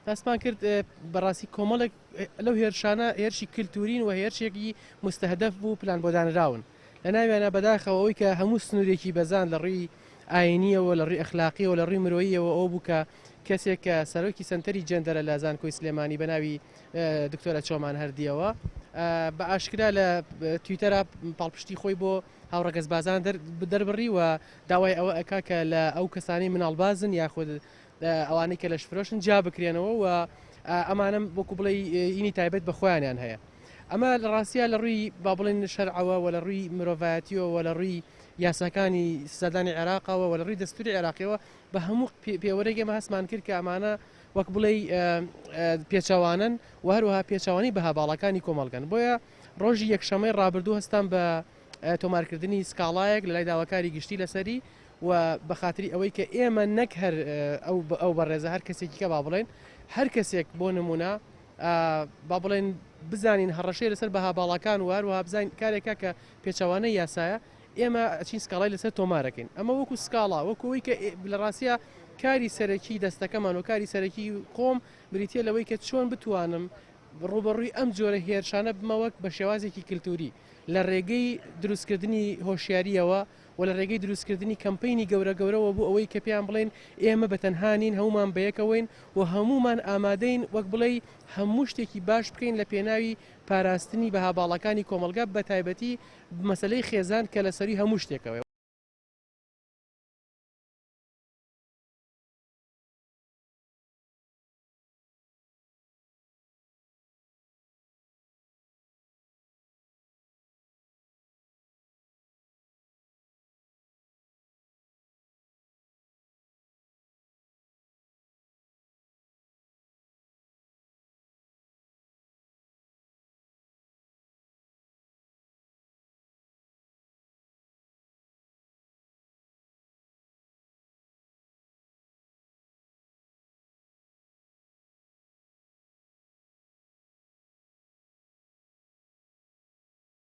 دەستمان کرد بەڕاستی کۆمەڵێک لەو هێرشانە هێرشی کللتورین و هێرشێکی مستهدەف بوو پلان بۆ دانراون لە ناویانە بەداخەوەی کە هەموو سنوورێکی بەزان لە ڕووی ئاینیەوە لە ڕووی ئەخلاقیەوە لە ڕووی مرۆییەوە ئەو بوو کە کەسێک کە سەرۆکی سنتەری جەندەرە لە زانکۆی سلێمانی بە ناوی دکتۆرە چۆمان هەردیەوە بە ئاشکرا لە تویتەرا پاڵپشتی خۆی بۆ هاوڕەگەز بازان دەربڕی و داوای ئەوە ئەکا کە لە ئەو کەسانی مناڵبازن یاخود ئەوانەی کە لە شفرۆشن جا بکرێنەوە و ئەمانم وەکو بڵێ ئینی تایبەت بە خۆیانیان هەیە. ئەمە لە ڕاستیە لە ڕووی با بڵێن شەرعەوە و لە ڕووی مرۆڤایەتیەوە و لە ڕووی یاساکانی سەدانی عێراقەوە و لە ڕووی دەستوری عێراقیەوە بە هەموو پێوەرێک ئێمە هەستمان کرد کە ئەمانە وەک بڵێ پێچەوانن و هەروەها پێچەوانی بەها باڵەکانی کۆمەڵگەن. بۆیە ڕۆژی یەکشەمەی ڕابردوو هەستان بە تۆمارکردنی سکاڵایەک لە لای داواکاری گشتی لەسەری و بە خااتری ئەوەی کە ئێمە نەک هەر ئەو بەڕێزە هەر کەسێکی کە با بڵێن هەر کەسێک بۆ نمونە با بڵێن بزانین هەڕەشەی لەسەر بەها باڵەکان و هەروەها بزانین کارێکە کە پێچەوانەی یاسایە ئێمە ئەچین سکاڵای لەسەر تۆمارەکەین. ئەمە وەکو سکاڵا وەکوەوەی کە لە ڕاستە کاری سەرەکی دەستەکەمان و کاری سەرەکی قۆم بریتە لەوەی کە چۆن بتوانم ڕوبەڕووی ئەم جۆرە هێرشانە بمەوەک بە شێوازێکی کللتوری لە ڕێگەی دروستکردنی هۆشیاریەوە و لە ڕێگەی دروستکردنی کەمپینی گەورەگەورەوە بوو ئەوەی کە پێیان بڵێن ئێمە بەتەنهانین هەمومان بەیەکەوەین و هەمومان ئامادەین وەک بڵێ هەموو شتێکی باش بکەین لە پێناوی پاراستنی بەها باڵەکانی کۆمەلگا بە تایبەتی مەسلەی خێزان کە لەسەری هەموو شتێکەوەی.